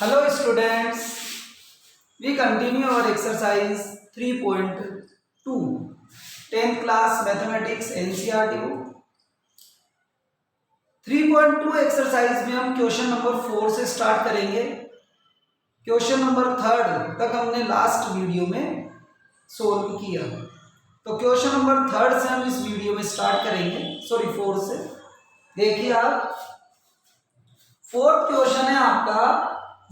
Hello students, we continue our exercise 3.2 10th class mathematics NCERT book 3.2 exercise में हम question number 4 से start करेंगे। Question number 3 तक हमने लास्ट वीडियो में सोल्व किया, तो क्वेश्चन नंबर 3 से हम इस वीडियो में स्टार्ट करेंगे, 4 से। देखिए आप, फोर्थ क्वेश्चन है आपका,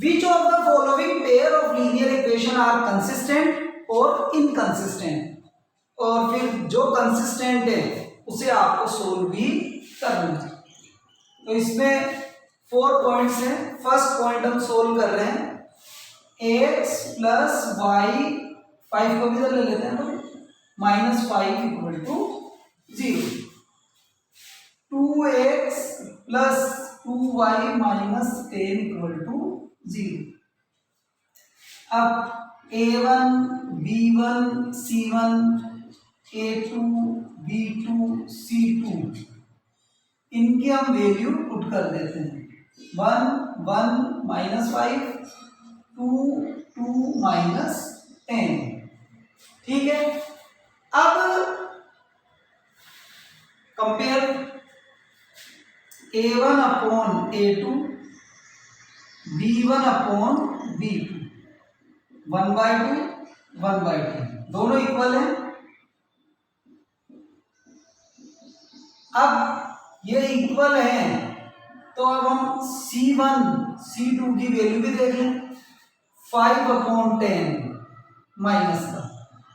Which of the following pair of linear equation are consistent और inconsistent? और फिर जो consistent है उसे आपको सोल्व भी करना है। तो इसमें 4 पॉइंट्स हैं। फर्स्ट पॉइंट हम सोल्व कर रहे हैं, x प्लस वाई, 5 को भी इधर ले लेते हैं तो -5 equal to 0, 2x plus 2y minus 10 equal to 0। अब a1 b1 c1 a2 b2 c2 इनकी हम वैल्यू पुट कर देते हैं। 1 1 -5, 2 2 -10। ठीक है, अब compare a1 upon a2, b1 upon b2, 1/2 1/2 दोनों इक्वल हैं। अब ये इक्वल हैं तो अब हम c1 c2 की वैल्यू भी देख लें। 5/10 माइनस का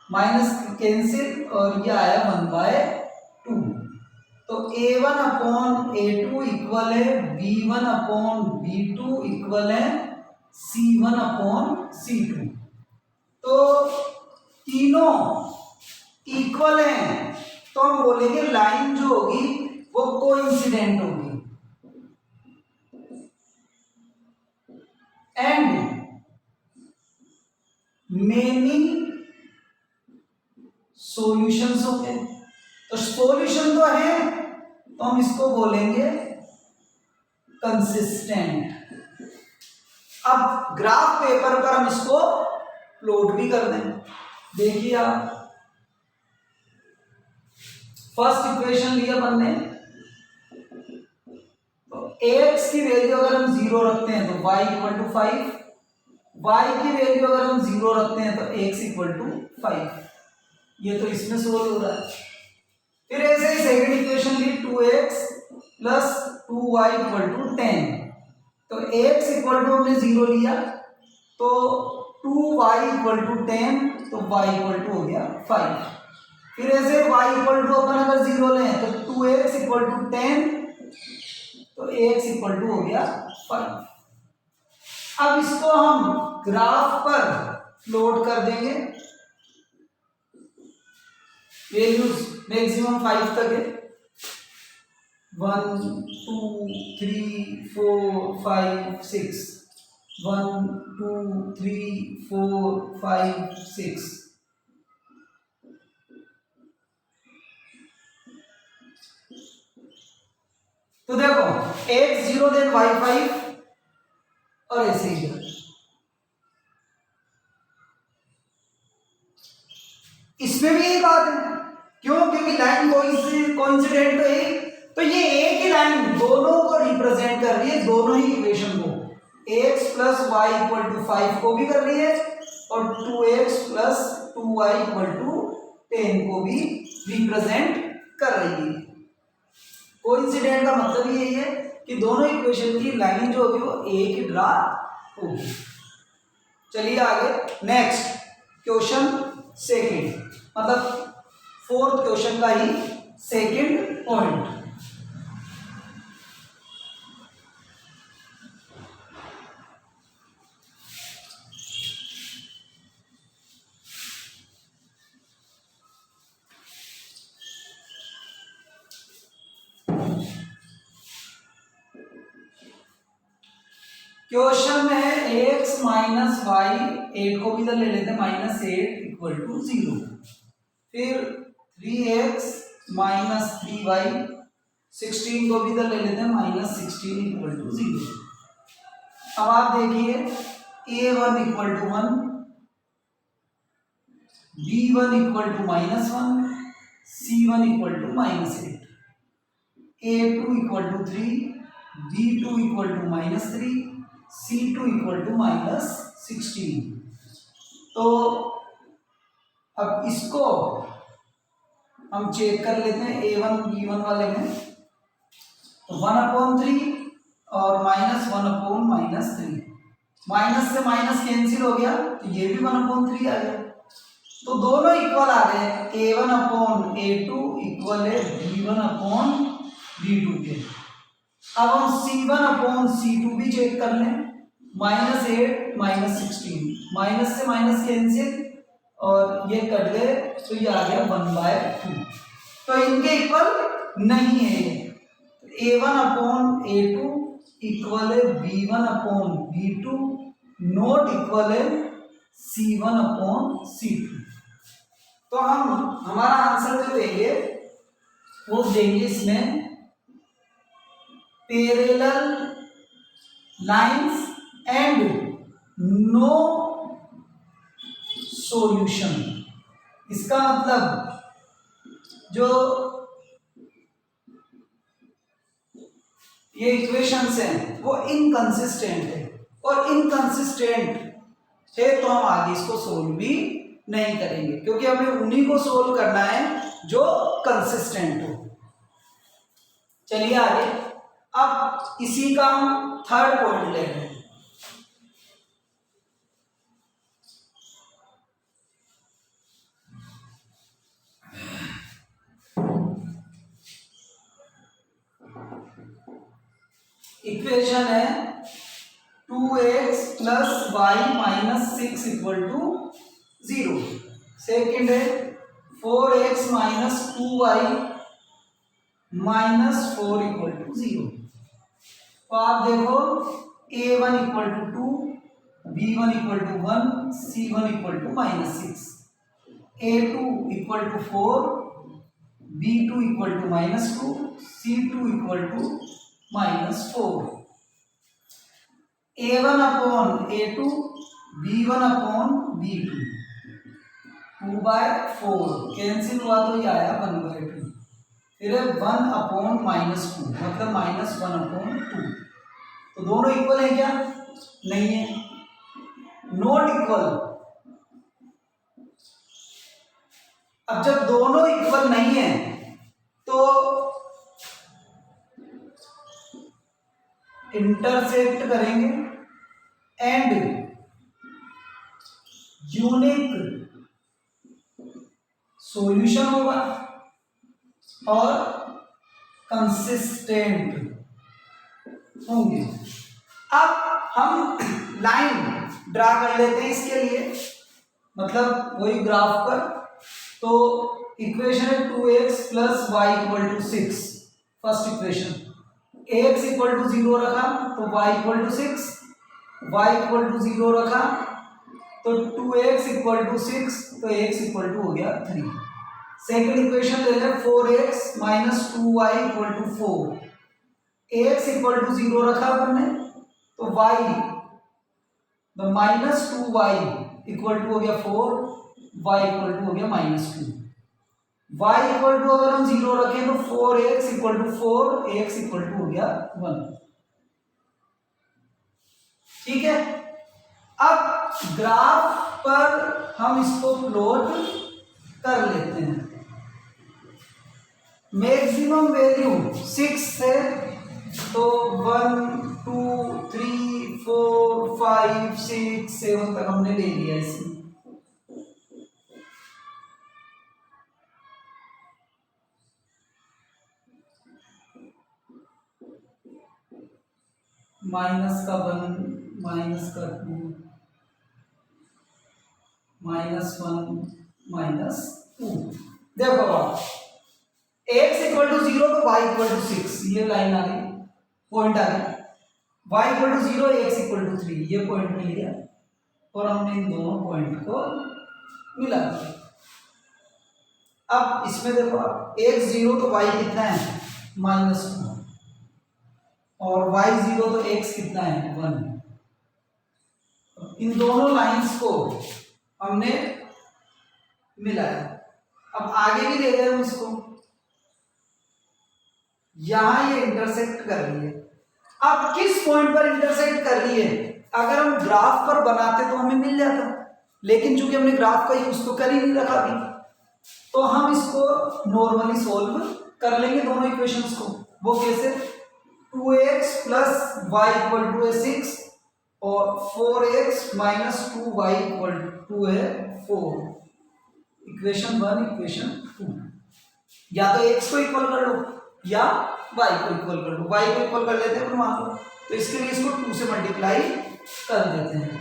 माइनस कैंसिल और ये आया 1/2। तो a1 अपॉन a2 इक्वल है b1 अपॉन b2 इक्वल है c1 अपॉन c2। तो तीनों इक्वल हैं तो हम बोलेंगे लाइन जो होगी वो कोइंसिडेंट होगी। एंड मेनी सॉल्यूशंस होंगे, तो सॉल्यूशन तो है तो हम इसको बोलेंगे कंसिस्टेंट। अब ग्राफ पेपर पर हम इसको प्लॉट भी कर दें। देखिए आप, फर्स्ट इक्वेशन लिया अपन ने, तो x की वैल्यू अगर हम 0 रखते हैं तो y इक्वल टू 5, y की वैल्यू अगर हम 0 रखते हैं तो x इक्वल टू 5। ये तो इसमें सोल्व हो रहा है। फिर ऐसे ही सेकंड इक्वेशन ली, 2x plus 2y equal to 10, तो x इक्वल टू हमने 0 लिया तो 2y इक्वल टू 10, तो y इक्वल टू हो गया 5। फिर ऐसे y इक्वल टू अपन अगर 0 लें तो 2x इक्वल टू 10, तो x इक्वल टू हो गया 5। अब इसको हम ग्राफ पर प्लॉट कर देंगे। वैल्यूज मैक्सिमम 5 तक है, 1 2 3 4 5 6, 1 2 3 4 5 6। तो देखो x 0 देन y 5 और ऐसे ही इसमें भी यही बात है। क्यों? क्योंकि लाइन कोइंसिडेंट तो है, तो ये एक ही लाइन दोनों को रिप्रेजेंट कर रही है, दोनों ही इक्वेशन को। x plus y equal to 5 को भी कर रही है और 2x plus 2y equal to 10 को भी रिप्रेजेंट कर रही है। कोइंसिडेंट का मतलब यही है कि दोनों इक्वेशन की लाइन जो होगी वो एक ही ड्रा होगी। चलिए आगे, नेक्स्ट क्वेश्चन सेकंड, मतलब फोर्थ क्वेश्चन का ही सेकंड पॉइंट। क्वेश्चन में x माइनस वाई, 8 को भी इधर ले लेते हैं, -8 इक्वल टू 0। फिर 3x माइनस 3y, 16 को भी इधर ले लेते हैं, -16 इक्वल टू 0। अब आप देखिए A1 equal to 1, B1 equal to -1, C1 equal to -8, A2 equal to 3, B2 equal to -3, C2 equal to -16। तो अब इसको हम चेक कर लेते हैं A1 B1 वाले में। तो 1/3 और -1/-3, माइनस से माइनस कैंसिल हो गया तो ये भी 1/3 आ गया। तो दोनों इक्वल आ गए, A1/A2 इक्वल है B1/B2 के। अब हम C1/C2 भी चेक कर लें, -8 -16, माइनस से माइनस कैंसिल और ये कट गए तो ये आ गया 1/2। तो इनके इक्वल नहीं है ये। A1/A2 इक्वल है B1/B2, नॉट इक्वल है C1/C2। तो हम हमारा आंसर जो देंगे वो देंगे इसमें parallel lines and no solution. इसका मतलब जो ये इक्वेशंस हैं वो इनकंसिस्टेंट है, और इनकंसिस्टेंट है तो हम आगे इसको सोल्व भी नहीं करेंगे, क्योंकि हमें उन्हीं को सोल्व करना है जो कंसिस्टेंट हो। चलिए आगे, अब इसी का हम थर्ड पॉइंट ले रहे हैं। इक्वेशन है 2x + y - 6 = 0। सेकेंड है 4x - 2y - 4 = 0। तो आप देखो A1 = 2, B1 = 1, C1 = -6, A2 = 4, B2 = -2, C2 = -4। A1/A2, B1/B2, 2/4 cancel हुआ तो ये आया 1/2। फिर 1/-2 मतलब -1/2। तो दोनों इक्वल है क्या? नहीं है, नॉट इक्वल। अब जब दोनों इक्वल नहीं है तो इंटरसेक्ट करेंगे एंड यूनिक सॉल्यूशन होगा और कंसिस्टेंट होंगे। अब हम लाइन ड्रा कर लेते हैं इसके लिए, मतलब वही ग्राफ पर। तो इक्वेशन है 2x + y = 6, first equation. x = 0 रखा तो y = 6, y = 0 रखा तो 2x = 6 तो x = हो गया 3। सेकेंड इक्वेशन ले लें 4x - 2y = 4, x = 0 रखा अपन ने तो y तो -2y = हो गया 4, y = हो गया -2। y = अगर हम 0 रखें तो 4x = 4, x = हो गया 1। ठीक है, अब ग्राफ पर हम इसको प्लॉट कर लेते हैं। मैक्सिमम वैल्यू 6 है तो 1 2 3 4 5 6 7 तक हमने ले लिया इसमें। -1 -2 -1 -2। देखो आप x = 0 तो y = 6, ये लाइन आ गई, पॉइंट आ गया। y = 0, x = 3, ये पॉइंट मिल गया और हमने इन दोनों पॉइंट को मिला दिया। अब इसमें देखो आप x 0 तो y कितना है -2 और y 0 तो x कितना है 1। इन दोनों लाइंस को हमने मिलाया। अब आगे भी ले गए हम इसको, यहां ये इंटरसेक्ट कर रही है। अब किस पॉइंट पर इंटरसेक्ट कर रही है, अगर हम ग्राफ पर बनाते तो हमें मिल जाता, लेकिन चूंकि हमने ग्राफ का यूज तो कर ही नहीं रखा अभी, तो हम इसको नॉर्मली सॉल्व कर लेंगे दोनों इक्वेशंस को। वो कैसे, 2x plus y equal to है 6 और 4x minus 2y equal to है 4। इक्वेशन 1 इक्वेशन 2, या तो x को इक्वल कर लो या y को इक्वल कर लो। y को इक्वल कर लेते हैं मान लो, तो इसके लिए इसको 2 से मल्टीप्लाई कर देते हैं।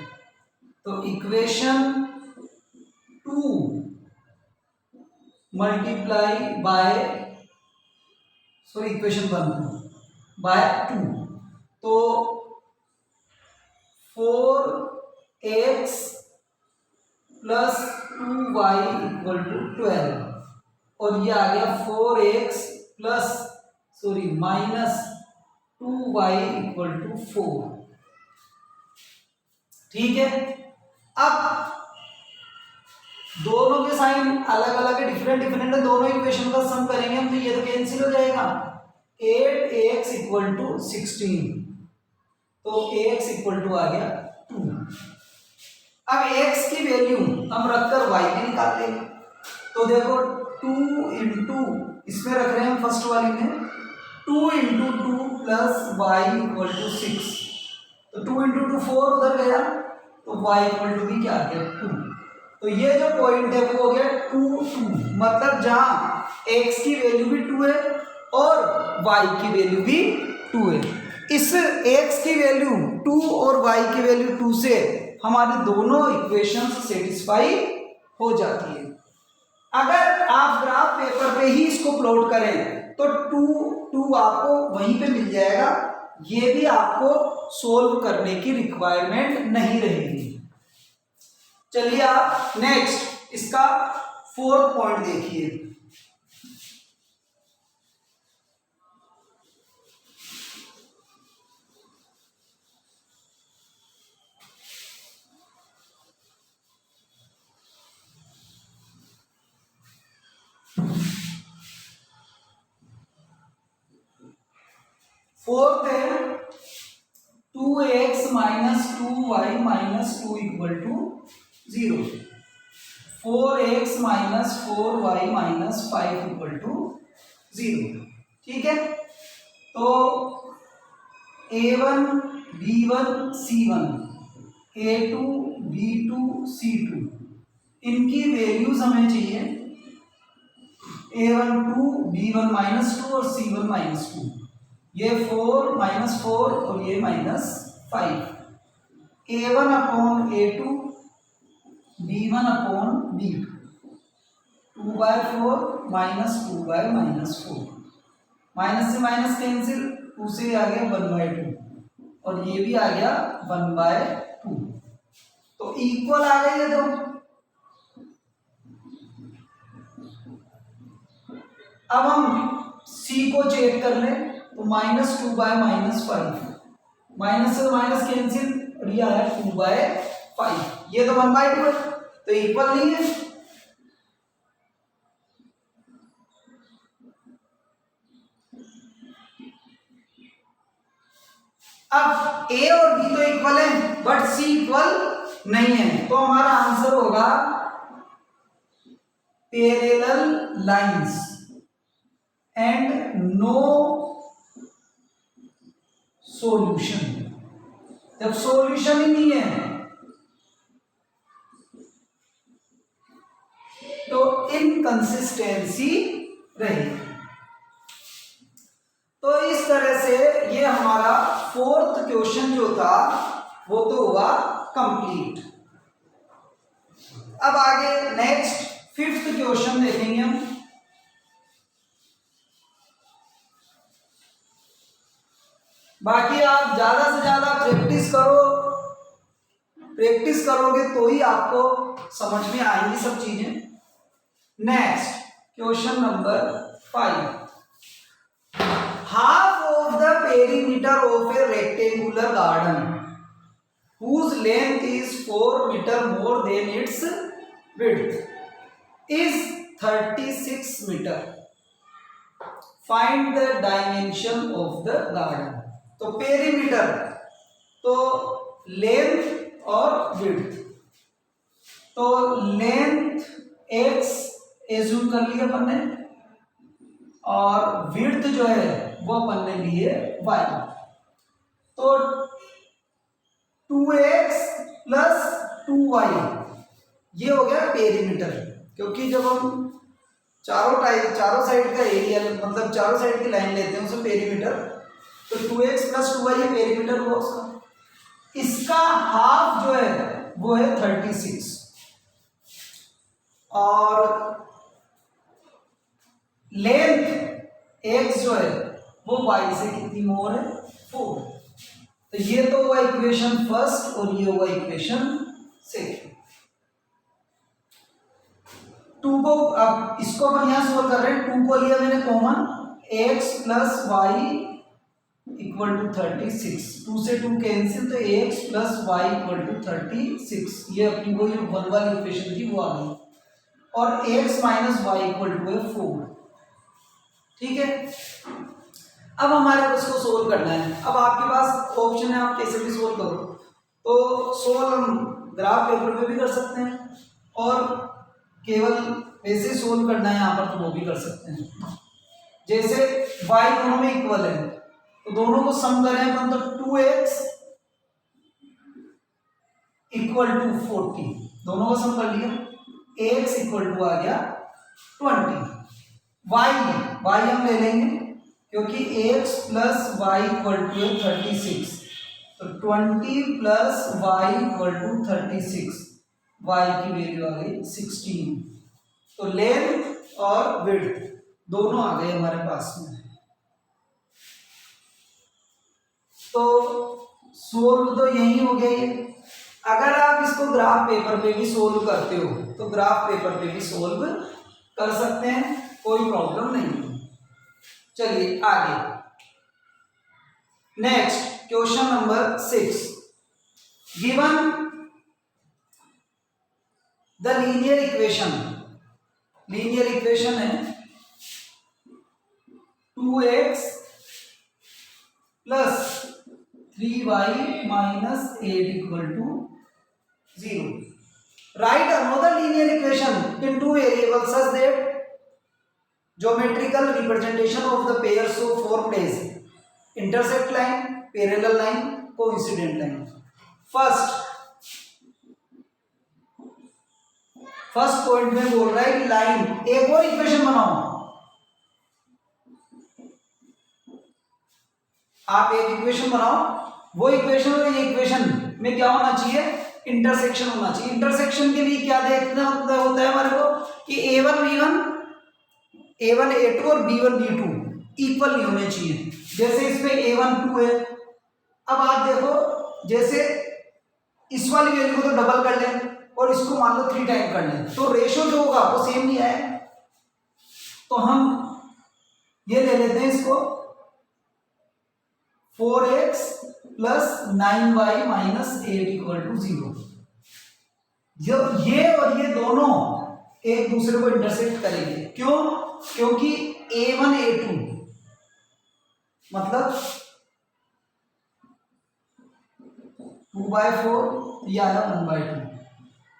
तो equation 2 multiply by, sorry equation 1 by 2, तो 4x plus 2y equal to 12, और ये आ गया 4x plus sorry minus 2y equal to 4। ठीक है, अब दोनों के साइन अलग अलग है, डिफरेंट है, दोनों इक्वेशन का सम करेंगे हम तो ये तो कैंसिल हो जाएगा। 8x इक्वल टू 16, तो x इक्वल टू आ गया 2। अब x की वैल्यू हम रखकर y में निकाल लेंगे, तो देखो 2 इंटू, इसमें रख रहे हैं हम फर्स्ट वाली में 2 into 2 plus y equal to 6, तो 2 इंटू 2 4 उधर गया, तो y इक्वल टू भी क्या आ गया 2। तो ये जो पॉइंट है वो हो गया 2 2, मतलब जहां x की वैल्यू भी 2 है और y की वैल्यू भी 2 है। इस x की वैल्यू 2 और y की वैल्यू 2 से हमारी दोनों इक्वेशंस सेटिस्फाई हो जाती है। अगर आप ग्राफ पेपर पे ही इसको प्लॉट करें तो 2 आपको वहीं पे मिल जाएगा, ये भी आपको सोल्व करने की रिक्वायरमेंट नहीं रहेगी। चलिए आप नेक्स्ट इसका 4th पॉइंट देखिए। फोर्थ है 2x minus 2y minus 2 equal to 0, 4x minus 4y minus 5 equal to 0। ठीक है, तो a1 b1 c1 a2 b2 c2 इनकी वैल्यूज हमें चाहिए, a1 2 b1 माइनस 2 और c1 माइनस 2, ये 4 माइनस 4 और ये minus 5, a1 upon a2 b1 upon b2, 2/4 minus 2/-4, minus से माइनस कैंसिल, 2 से आ गया 1/2 और ये भी आ गया 1/2, तो इक्वल आ गए ये दो। अब हम c को चेक कर लें, तो -2/-5, माइनस से माइनस कैंसिल और ये आया 2/5, ये तो 1/2 है तो इक्वल नहीं है। अब a और b तो इक्वल है बट c इक्वल नहीं है, तो हमारा आंसर होगा parallel lines and no solution. जब सॉल्यूशन ही नहीं है तो इनकंसिस्टेंसी रहेगी। तो इस तरह से ये हमारा 4th क्वेश्चन जो था वो तो हुआ कंप्लीट। अब आगे नेक्स्ट 5th क्वेश्चन देखेंगे हम। बाकी आप ज्यादा से ज्यादा प्रैक्टिस करो, प्रैक्टिस करोगे तो ही आपको समझ में आएंगी सब चीजें। Next question number 5, half of the perimeter of a rectangular garden whose length is 4 meter more than its width is 36 meter. Find the dimension of the garden. तो पेरीमीटर तो लेंथ और विड्थ, तो लेंथ x एज्यूम कर लिया अपन ने और width जो है वो अपन ने लिए y। तो 2x प्लस 2y ये हो गया पेरीमीटर, क्योंकि जब हम चारों साइड का एरिया मतलब चारों साइड की लाइन लेते हैं उसमें पेरीमीटर, तो 2x प्लस 2y ये पेरीमीटर हुआ उसका। इसका हाफ जो है वो है 36 और लेंथ x जो है वो y से कितनी मोर है 4। तो ये तो हुआ इक्वेशन फर्स्ट और ये हुआ इक्वेशन सेकेंड। 2 को अब इसको अपन यहां सोल्व कर रहे हैं। 2 को लिया मैंने common, x plus y equal to 36, 2 से 2 कैंसिल तो x plus y equal to 36, ये अपनी वो वन वाली इक्वेशन थी वो आ गई, और x minus y equal to है 4। ठीक है, अब हमारे को इसको सोल्व करना है। अब आपके पास ऑप्शन है, आप कैसे भी सोल्व करो। तो सोल्व हम ग्राफ पेपर पे भी कर सकते हैं और केवल वैसे सोल्व करना है यहाँ पर तो वो भी कर सकते हैं। जैसे y दोनों में इक्वल है तो दोनों को सम करें अपन तो 2x इक्वल टू 40, दोनों को सम कर लिया, x इक्वल टू आ गया 20, y हम ले लेंगे क्योंकि x plus y equal to 36, तो 20 plus y equal to 36, y की वैल्यू आ गई 16। तो लेंथ और विड्थ दोनों आ गए हमारे पास में। तो सोल्व तो यही हो गया ये। अगर आप इसको ग्राफ पेपर पे भी सोल्व करते हो तो ग्राफ पेपर पे भी सोल्व कर सकते हैं, कोई प्रॉब्लम नहीं है। चलिए आगे, next question number 6। Given the linear equation है 2x plus 3y minus 8 equal to 0। Right another linear equation in 2 variables such that geometrical representation of the pairs so formed as intersect line, parallel line, coincident line. First point में बोल रहा है कि line, एक और equation बनाओ। आप एक इक्वेशन बनाओ, वो इक्वेशन और ये इक्वेशन में क्या होना चाहिए, इंटरसेक्शन होना चाहिए। इंटरसेक्शन के लिए क्या देखना होता है हमारे को कि A1 A2 और B1 B2 इक्वल नहीं होने चाहिए। जैसे इसमें A1 2 है, अब आप देखो जैसे इस वाली वैल्यू को तो डबल कर लें और इसको मान लो 3 टाइम कर लें तो रेशो जो होगा वो सेम नहीं आएगा। तो हम ये ले लेते हैं इसको 4x plus 9y minus 8 equal to 0। जब ये और ये दोनों एक दूसरे को इंटरसेक्ट करेंगे, क्यों? क्योंकि A1 A2 मतलब 2/4 या 1/2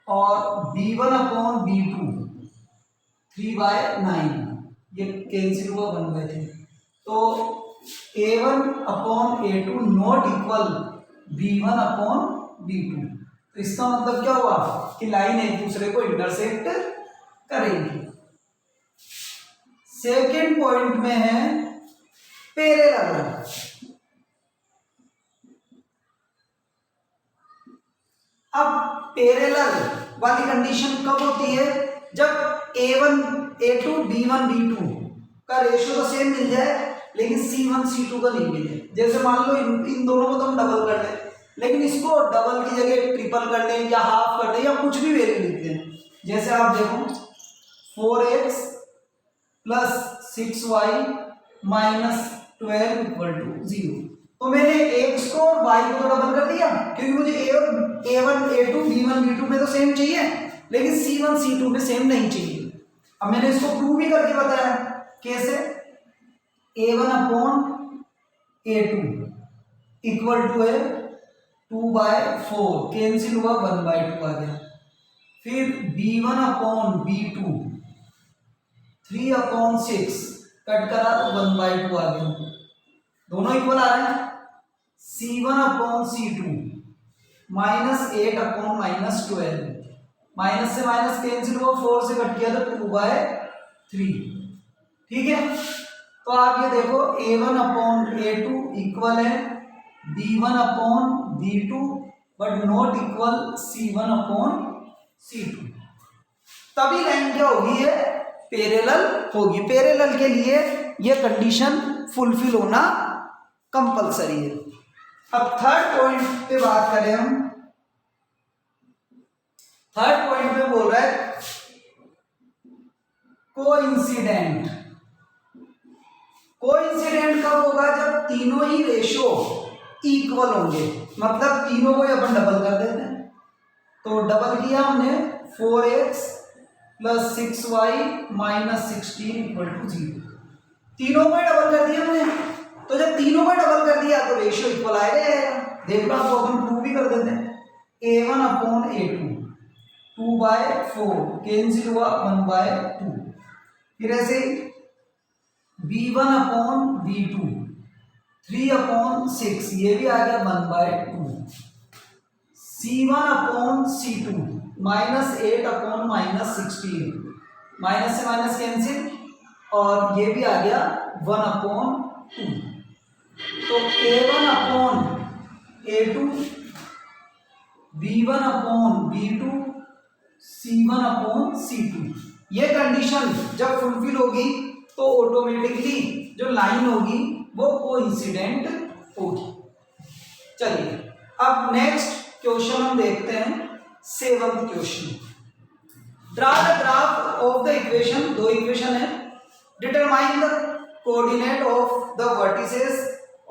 और B1 अपॉन B2 3/9 ये कैंसिल हुआ 1/3। तो A1 upon A2 not equal B1 upon B2। तो इसका मतलब क्या हुआ कि लाइन एक दूसरे को इंटरसेक्ट करेंगी। सेकेंड पॉइंट में है पैरेलल। अब पैरेलल वाली कंडीशन कब होती है, जब A1 A2 B1 B2 का रेशियो तो सेम मिल जाए लेकिन C1 C2 का नहीं मिले। जैसे मान लो इन दोनों को तो हम डबल कर लें, लेकिन इसको डबल की जगह ट्रिपल कर लें या हाफ कर लें या कुछ भी वैल्यू लिखते हैं। जैसे आप देखो 4x plus 6y minus 12 equal to 0। तो मैंने x को और y को तो डबल कर दिया क्योंकि मुझे a और A1 A2 B1 B2 में तो सेम चाहिए, लेकिन C1 C2 में सेम नहीं चाहिए। अब मैंने इसको प्रूव भी करके बताया कैसे, A1 upon A2 equal to है 2/4, कैंसिल हुआ 1/2 आ गया। फिर B1 अपॉन B2 3/6 कट करा तो 1/2 आ गया, दोनों इक्वल आ रहे हैं। C1 upon C2 -8 upon -12, minus से माइनस कैंसिल हुआ, 4 से कट किया तो 2/3। ठीक है, तो आप ये देखो A1 अपॉन A2 इक्वल है B1 upon B2 but not equal C1 upon C2। तभी लाइन क्या होगी, है पैरेलल होगी। पैरेलल के लिए ये कंडीशन फुलफिल होना कंपलसरी है। अब थर्ड पॉइंट पे बात करें हम। थर्ड पॉइंट पे बोल रहा है कोइंसिडेंट। कोइंसिडेंट कब होगा, जब तीनों ही रेशो इक्वल होंगे, मतलब तीनों को अपन डबल कर देते हैं। तो डबल किया हमने 4x + 6y - 16 = 0, तीनों को डबल कर दिया हमने। तो जब तीनों को डबल कर दिया तो रेशियो इक्वल आएगा। देख लो, आपको अपन प्रूव भी कर देते हैं। A1 अपॉन A2 2/4 कैंसिल हुआ 1/2। फिर ऐसे B1 अपॉन B2 3/6, ये भी आ गया 1/2। C1 upon C2 -8 upon -16, minus से माइनस कैंसिल, और ये भी आ गया 1/2। तो A1 upon A2 B1 upon B2 C1 upon C2, ये कंडीशन जब फुलफिल होगी तो ऑटोमेटिकली जो लाइन होगी वो कोइंसिडेंट होगी। चलिए अब नेक्स्ट क्वेश्चन हम देखते हैं, 7th question. Draw the graph of the equation, दो इक्वेशन है। Determine the coordinate of the vertices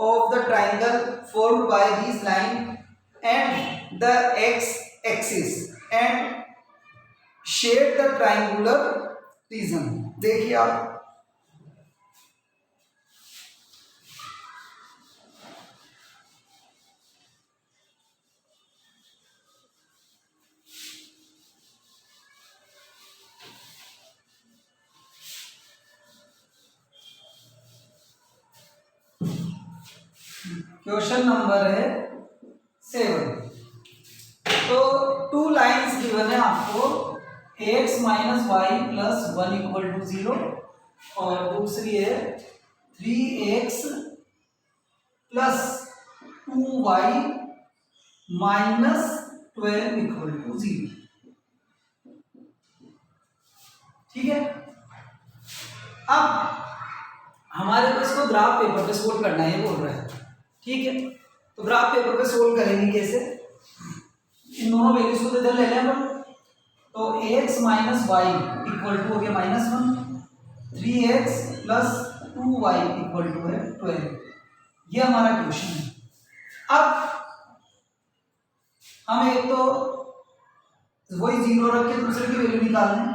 of the triangle formed by this line and the X axis and shade the triangular region. देखिए आप, question number है 7। तो 2 lines given है आपको, x - y + 1 = 0 और दूसरी है 3x + 2y - 12 = 0। ठीक है, अब हमारे को इसको ग्राफ पेपर पे सोल्व करना है, बोल रहा है। ठीक है, तो ग्राफ पेपर पे सोल्व करेंगे कैसे, इन दोनों वैल्यूज को इधर ले लें अपन। तो x - y = हो गया -1, 3x + 2y = है 12। ये हमारा क्वेश्चन है। अब हम एक तो वही 0 रख के दूसरे की वैल्यू निकाल लें।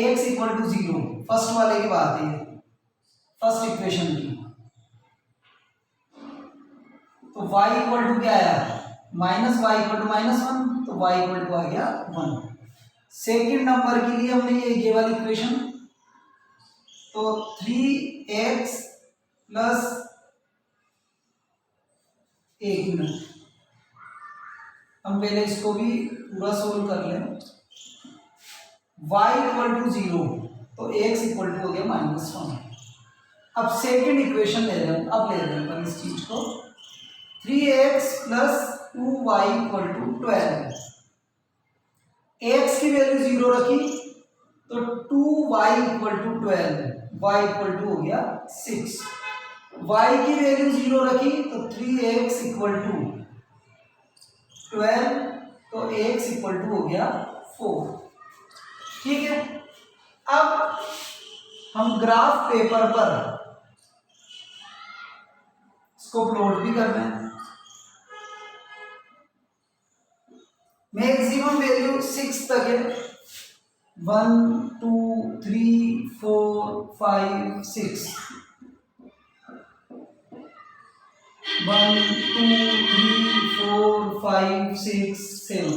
x = 0, फर्स्ट वाले की बात है, फर्स्ट इक्वेशन की। तो y = क्या आया, -y = -1, तो y = आ गया 1। सेकेंड नंबर के लिए हमने ये वाली इक्वेशन, तो 3x + 1 मिनट, हम पहले इसको भी पूरा सोल्व कर लें। y = 0, तो x = हो गया -1। अब सेकेंड इक्वेशन ले रहे हैं, अब ले रहे हैं अपन इस चीज को, 3x + 2y = 12। x की वैल्यू 0 रखी तो 2y = 12, y = हो गया 6। y की वैल्यू 0 रखी तो 3x = 12, तो x = हो गया 4। ठीक है, अब हम ग्राफ पेपर पर इसको प्लॉट भी कर रहे हैं। मैक्सिमम वैल्यू 6 तक है। 1 2 3 4 5 6 1 2 3 4 5 6 7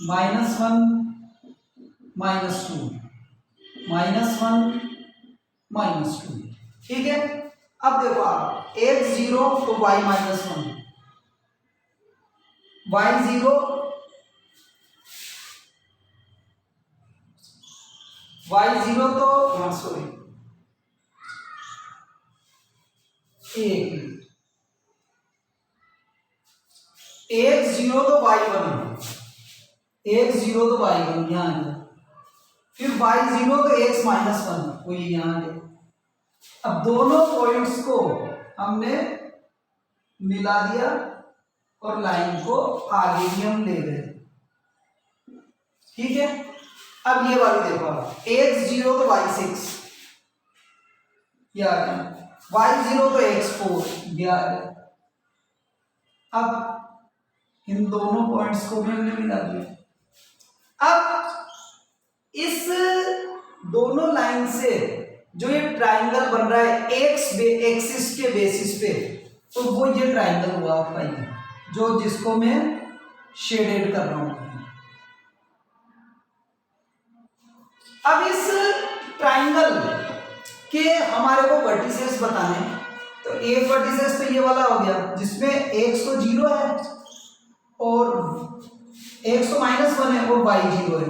-1 -2 -1 -2। ठीक है, अब देखो आप x 0 तो y -1, y 0 y 0 तो सॉरी x 0 तो y 1, x 0 तो y 1 यहाँ आ गया, फिर y 0 तो x -1 वो ये यहाँ आ गया। अब दोनों पॉइंट्स को हमने मिला दिया और लाइन को आगे भी हम ले गए। ठीक है, अब ये वाली देखो x 0 तो y 6 ये आ गया, y 0 तो x 4 ये आ गया। अब इन दोनों पॉइंट्स को भी हमने मिला दिया। अब इस दोनों लाइन से जो ये ट्राइंगल बन रहा है एक्सिस के बेसिस पे, तो वो ये ट्राइंगल हुआ आपका ये, जो जिसको मैं शेडेड कर रहा हूं। अब इस ट्राइंगल के हमारे को वर्टिसेस बताने, तो एक वर्टिसेस तो ये वाला हो गया जिसमें x तो 0 है और x तो -1 है और y 0 है,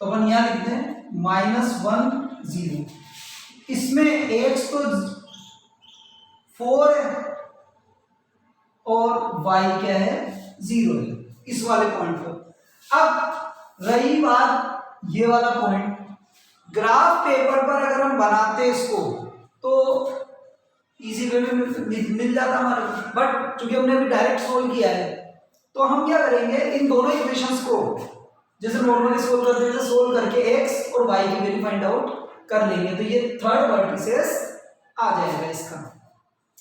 तो अपन यहां लिखते हैं -1 0। इसमें x तो 4 है और y क्या है 0 है इस वाले पॉइंट पर। अब रही बात ये वाला पॉइंट, ग्राफ पेपर पर अगर हम बनाते इसको तो इजी वे में मिल जाता हमारे, बट चूंकि हमने अभी डायरेक्ट सोल्व किया है तो हम क्या करेंगे, इन दोनों इक्वेशंस को जैसे नॉर्मली सोल्व करते थे सोल्व करके x और y की वैल्यू फाइंड आउट कर लेंगे, तो ये थर्ड वर्टिसेस आ जाएगा इसका।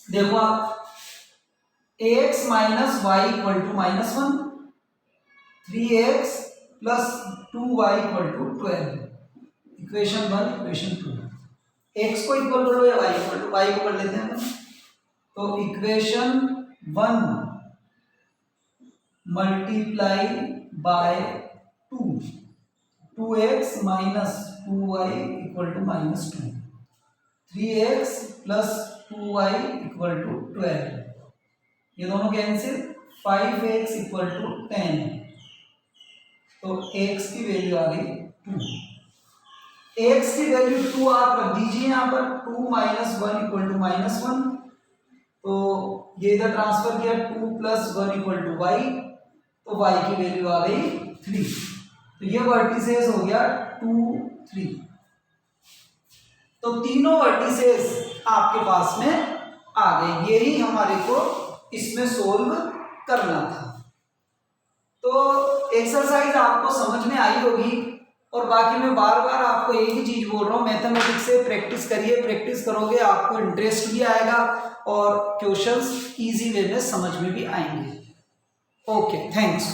देखो आप x - y = -1, 3x + 2y = 12, equation 1 equation 2। x को इक्वल कर लो या y को कर लेते हैं अपन, तो equation 1 multiply by 2, 2x - 2y = -2, 3x + 2y = 12, ये दोनों कैंसिल, 5x = 10, तो x की वैल्यू आ गई 2। x की वैल्यू 2 आप रख दीजिए यहाँ पर, 2 - 1 = -1, तो ये इधर ट्रांसफर किया, 2 + 1 = y, तो y की वैल्यू आ गई 3, तो ये वर्टिसेस हो गया 2 3। तो तीनों वर्टिसेस आपके पास में आ गए, यही हमारे को इसमें सोल्व करना था। तो एक्सरसाइज आपको समझ में आई होगी, और बाकी मैं बार बार आपको एक ही चीज बोल रहा हूँ, मैथमेटिक्स से प्रैक्टिस करिए, प्रैक्टिस करोगे आपको इंटरेस्ट भी आएगा और क्वेश्चंस इजी वे में समझ में भी आएंगे। Okay, thanks.